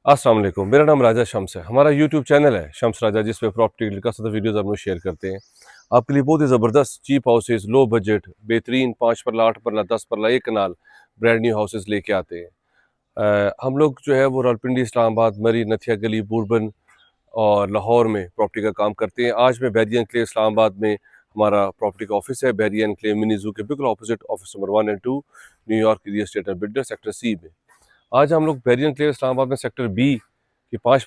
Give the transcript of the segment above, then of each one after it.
अस्सलाम वालेकुम। मेरा नाम राजा शम्स है। हमारा यूट्यूब चैनल है शम्स राजा, जिस पे प्रॉपर्टी डील का साथ वीडियोस हम लोग शेयर करते हैं। आपके लिए बहुत ही ज़बरदस्त चीप हाउसेस, लो बजट, बेहतरीन 5 परला, 8 परला, 10 परला, एक कनाल ब्रांड न्यू हाउसेस लेके आते हैं। हम लोग जो है वो रावलपिंडी, इस्लामाबाद, मरी, नथिया गली, बूरबन और लाहौर में प्रॉपर्टी का काम करते हैं। आज मैं बैरिया एनक्लेव इस्लामाबाद में हमारा प्रॉपर्टी का ऑफिस है। बैरिया एनक्लेव मिनी जू के बिल्कुल opposite office number 1 and 2, New York real estate and builder, sector C में। आज हम लोग बैरिया एनक्लेव इस्लामाबाद में सेक्टर बी कि 5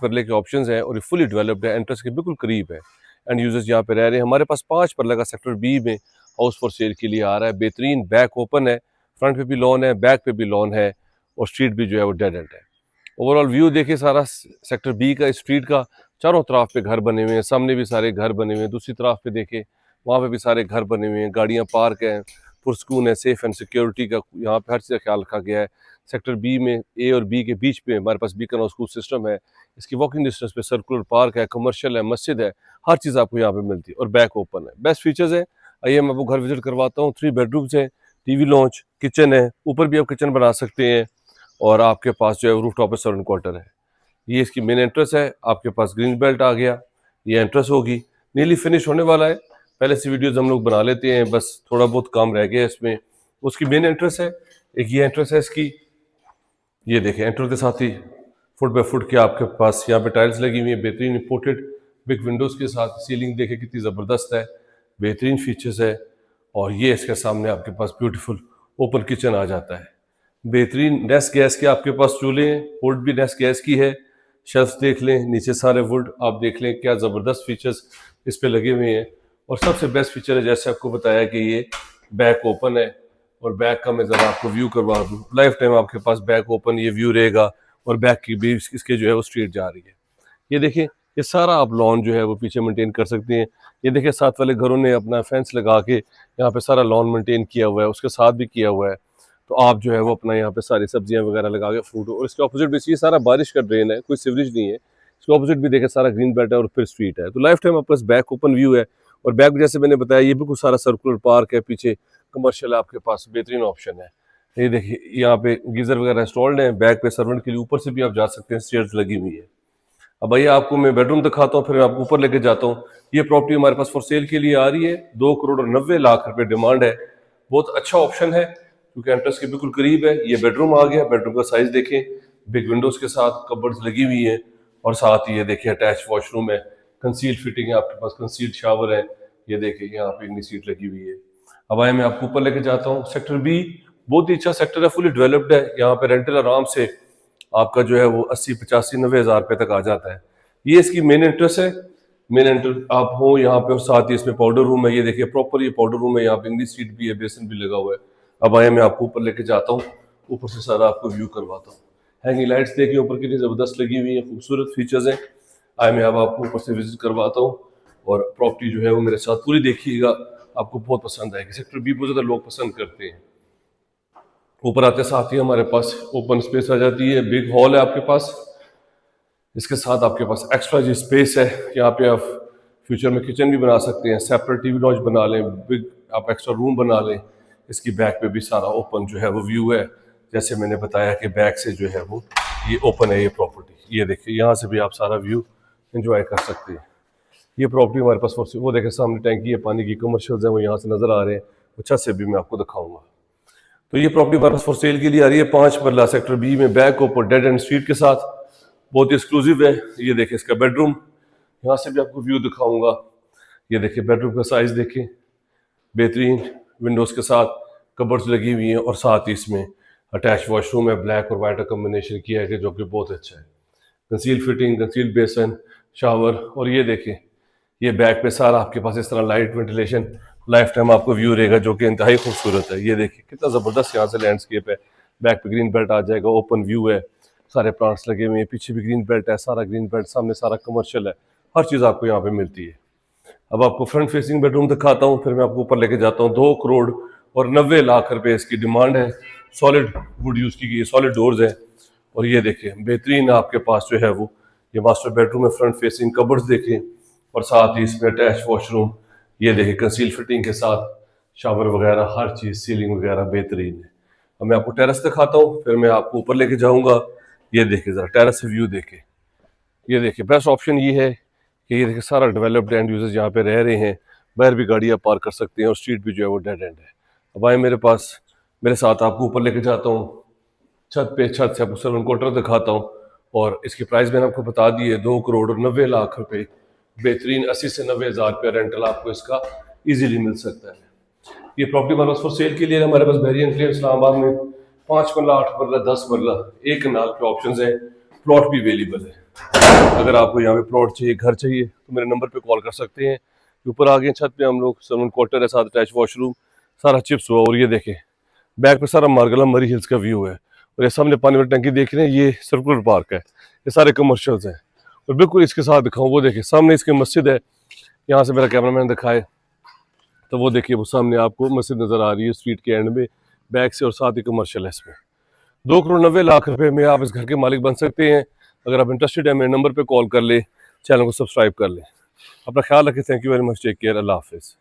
परले के ऑप्शंस हैं और ये फुली डेवलप्ड है, एंट्रेंस के बिल्कुल करीब है। एंड यूजर्स यहाँ पे रह रहे हैं। हमारे पास 5 परले का सेक्टर बी में हाउस फॉर सेल के लिए आ रहा है। बेहतरीन बैक ओपन है, फ्रंट पे भी लॉन है, बैक पे भी लॉन है और स्ट्रीट भी जो है वो डेड एंड है। ओवरऑल व्यू देखिए सारा सेक्टर बी का, स्ट्रीट का, चारों तरफ पे घर बने हुए हैं, सामने भी सारे घर बने हुए हैं, दूसरी तरफ पे देखे वहाँ पे भी सारे घर बने हुए हैं, गाड़ियाँ पार्क हैं, पुरस्कून है, सेफ एंड सिक्योरिटी का यहाँ पे हर चीज़ का ख्याल रखा गया है। सेक्टर बी में ए और बी के बीच पे हमारे पास बीकन हाउस स्कूल सिस्टम है। इसकी वॉकिंग डिस्टेंस पे सर्कुलर पार्क है, कमर्शियल है, मस्जिद है, हर चीज़ आपको यहाँ पे मिलती है और बैक ओपन है। बेस्ट फीचर्स है। आइए मैं आपको घर विजिट करवाता हूँ। 3 बेडरूम्स हैं, टीवी लॉन्च, किचन है, ऊपर भी आप किचन बना सकते हैं और आपके पास जो है रूफ टॉप पे सर्वेंट क्वार्टर है। ये इसकी मेन एंट्रेंस है। आपके पास ग्रीन बेल्ट आ गया, ये एंट्रेंस होगी, नीली फिनिश होने वाला है। पहले से वीडियोस हम लोग बना लेते हैं, बस थोड़ा बहुत काम रह गया है इसमें। उसकी मेन एंट्रेंस है, एक ये एंट्रेंस है इसकी। ये देखें एंट्रेंस के साथ ही फुट बाय फुट के आपके पास यहाँ पे टाइल्स लगी हुई है, बेहतरीन इंपोर्टेड बिग विंडोज़ के साथ। सीलिंग देखें कितनी ज़बरदस्त है, बेहतरीन फीचर्स है। और ये इसके सामने आपके पास ब्यूटीफुल ओपन किचन आ जाता है। बेहतरीन नेस्ट गैस के आपके पास चूल्हे हैं, वुड भी नेस्ट गैस की है। शेल्फ देख लें, नीचे सारे वुड आप देख लें, क्या ज़बरदस्त फीचर्स इस पे लगे हुए हैं। और सबसे बेस्ट फीचर है, जैसे आपको बताया कि ये बैक ओपन है। और बैक का मैं ज़रा आपको व्यू करवा दूँ, लाइफ टाइम आपके पास बैक ओपन ये व्यू रहेगा। और बैक की भी इसके जो है वो स्ट्रीट जा रही है। ये देखिए, ये सारा आप लॉन जो है वो पीछे मेंटेन कर सकते हैं। ये देखिए साथ वाले घरों ने अपना फेंस लगा के यहाँ पे सारा लॉन मेंटेन किया हुआ है, उसके साथ भी किया हुआ है। तो आप जो है वो अपना यहाँ पे सारी सब्जियां वगैरह लगा के, फ्रूट, और इसके ऑपोजिट भी ये सारा बारिश का ड्रेन है, कोई सीवरेज नहीं है। इसके ऑपोजिट भी देखे सारा ग्रीन बेल्ट है और फिर स्ट्रीट है। तो लाइफ टाइम आपके पास बैक ओपन व्यू है। और बैक जैसे मैंने बताया, ये बिल्कुल सारा सर्कुलर पार्क है, पीछे कमर्शियल आपके पास बेहतरीन ऑप्शन है। ये देखिए यहाँ पे गीजर वगैरह इंस्टॉल्ड है, बैक पे सर्वेंट के लिए ऊपर से भी आप जा सकते हैं, स्टेयर्स लगी हुई है। अब भैया आपको मैं बेडरूम दिखाता हूँ, फिर आपको ऊपर लेके जाता हूँ। ये प्रॉपर्टी हमारे पास फॉर सेल के लिए आ रही है। 2 करोड़ 90 लाख रुपए डिमांड है। बहुत अच्छा ऑप्शन है क्योंकि एंट्रेंस के बिल्कुल करीब है। ये बेडरूम आ गया, बेडरूम का साइज देखें, बिग विंडोज के साथ, कबर्ड्स लगी हुई है और साथ ही ये देखिए अटैच वॉशरूम है, कंसील्ड फिटिंग है आपके पास, कंसील्ड शावर है। ये देखिए यहाँ पे इतनी सीट लगी हुई है। अब आए मैं आपको ऊपर लेके जाता हूँ। सेक्टर बी बहुत ही अच्छा सेक्टर है, फुली डेवलप्ड है। यहाँ पे रेंटल आराम से आपका जो है वो 80 85 90 हज़ार रुपये तक आ जाता है। ये इसकी मेन एंट्रेंस है। मेन एंट्रेंस आप हो यहाँ पे और साथ ही इसमें पाउडर रूम है। ये देखिए प्रॉपर ये पाउडर रूम है, यहाँ पे इंग्लिश सीट भी है, बेसन भी लगा हुआ है। अब आए मैं आपको ऊपर लेके जाता हूँ, ऊपर से सारा आपको व्यू करवाता हूँ। हैंगिंग लाइट्स देखिए ऊपर कितनी ज़बरदस्त लगी हुई है, खूबसूरत फीचर्स हैं। आए मैं अब आपको ऊपर से विजिट करवाता हूँ और प्रॉपर्टी जो है वो मेरे साथ पूरी देखिएगा, आपको बहुत पसंद आएगी। सेक्टर बी बहुत ज़्यादा लोग पसंद करते हैं। ऊपर आते साथ ही हमारे पास ओपन स्पेस आ जाती है, बिग हॉल है आपके पास। इसके साथ आपके पास एक्स्ट्रा जो स्पेस है, यहाँ पे आप फ्यूचर में किचन भी बना सकते हैं, सेपरेट टीवी लॉन्च बना लें, बिग आप एक्स्ट्रा रूम बना लें। इसकी बैक पे भी सारा ओपन जो है वो व्यू है। जैसे मैंने बताया कि बैक से जो है वो ये ओपन है ये प्रॉपर्टी। ये देखिए यहाँ से भी आप सारा व्यू एंजॉय कर सकते हैं। ये प्रॉपर्टी हमारे पास वो देखिए सामने टैंकी है, पानी की, कमर्शियल्स हैं वो यहाँ से नज़र आ रहे हैं। अच्छा से भी मैं आपको दिखाऊंगा। तो ये प्रॉपर्टी हमारे पास फॉर सेल के लिए आ रही है। 5 मरला सेक्टर बी में, बैक ऊपर डेड एंड स्ट्रीट के साथ, बहुत ही एक्सक्लूसिव है। ये देखिए इसका बेडरूम, यहाँ से भी आपको व्यू दिखाऊंगा। ये देखिए बेडरूम का साइज देखें, बेहतरीन विंडोज के साथ, कबर्ड्स लगी हुई हैं और साथ ही इसमें अटैच वॉशरूम है। ब्लैक और वाइट का कम्बिनेशन किया है कि जो कि बहुत अच्छा है। कंसील फिटिंग, कंसील बेसन, शावर। और ये देखें ये बैक पे सारा आपके पास इस तरह लाइट वेंटिलेशन, लाइफ टाइम आपको व्यू रहेगा जो कि इंतहाई खूबसूरत है। ये देखिए कितना ज़बरदस्त यहाँ से लैंडस्केप है। बैक पे ग्रीन बेल्ट आ जाएगा, ओपन व्यू है, सारे प्लांट्स लगे हुए हैं, पीछे भी ग्रीन बेल्ट है, सारा ग्रीन बेल्ट, सामने सारा कमर्शियल है, हर चीज़ आपको यहाँ पे मिलती है। अब आपको फ्रंट फेसिंग बेडरूम दिखाता हूँ, फिर मैं आपको ऊपर लेके जाता हूँ। 2 करोड़ 90 लाख रुपए इसकी डिमांड है। सॉलिड वुड यूज़ की गई है, सॉलिड डोर्स हैं। और ये देखिए बेहतरीन आपके पास जो है वो ये मास्टर बेडरूम है, फ्रंट फेसिंग, कबर्ड्स देखें और साथ ही इसमें अटैच वॉशरूम। ये देखिए कंसील फिटिंग के साथ, शावर वगैरह हर चीज़, सीलिंग वगैरह बेहतरीन है। अब मैं आपको टेरेस दिखाता हूँ, फिर मैं आपको ऊपर लेके जाऊँगा। ये देखिए ज़रा टेरेस से व्यू देखे, ये देखिए बेस्ट ऑप्शन ये है कि ये देखिए सारा डेवलप्ड एंड यूजर्स यहाँ पे रह रहे हैं, बाहर भी गाड़ियाँ पार्क कर सकते हैं और स्ट्रीट भी जो है वो डेड एंड है। अब आए मेरे पास, मेरे साथ आपको ऊपर लेके जाता हूँ छत पे, छत से आपको सर्वन क्वार्टर दिखाता हूँ। और इसकी प्राइस मैंने आपको बता दी है, 2 करोड़ 90 लाख रुपए, बेहतरीन 80 से 90 हज़ार रुपये रेंटल आपको इसका इजीली मिल सकता है। ये प्रॉपर्टी हमारे पास फॉर सेल के लिए है। हमारे पास बैरियन क्लेम इस्लामाबाद में 5 मरला, 8 मरला, 10 मरला, एक कनाल के ऑप्शन है। प्लॉट भी अवेलेबल है। अगर आपको यहाँ पे प्लॉट चाहिए, घर चाहिए, तो मेरे नंबर पे कॉल कर सकते हैं। ऊपर आ गए छत पे हम लोग, सर्वन क्वार्टर है, साथ अटैच वॉशरूम, सारा चिप्स हुआ। और ये देखें बैक पे सारा मार्गला मरी हिल्स का व्यू है। और ये सामने पानी वाली टंकी देख रहे हैं, ये सर्कुलर पार्क है, ये सारे कमर्शियल्स हैं। और बिल्कुल इसके साथ दिखाऊँ, वो देखिए सामने इसके मस्जिद है, यहाँ से मेरा कैमरामैन दिखाए तो वो देखिए वो सामने आपको मस्जिद नज़र आ रही है स्ट्रीट के एंड में, बैक से, और साथ ही कमर्शियल है इसमें। 2 करोड़ 90 लाख रुपए में आप इस घर के मालिक बन सकते हैं। अगर आप इंटरेस्टेड है मेरे नंबर पे कॉल कर ले, चैनल को सब्सक्राइब कर लें। अपना ख्याल रखें। Thank you very much, take care, अल्लाह हाफिज़।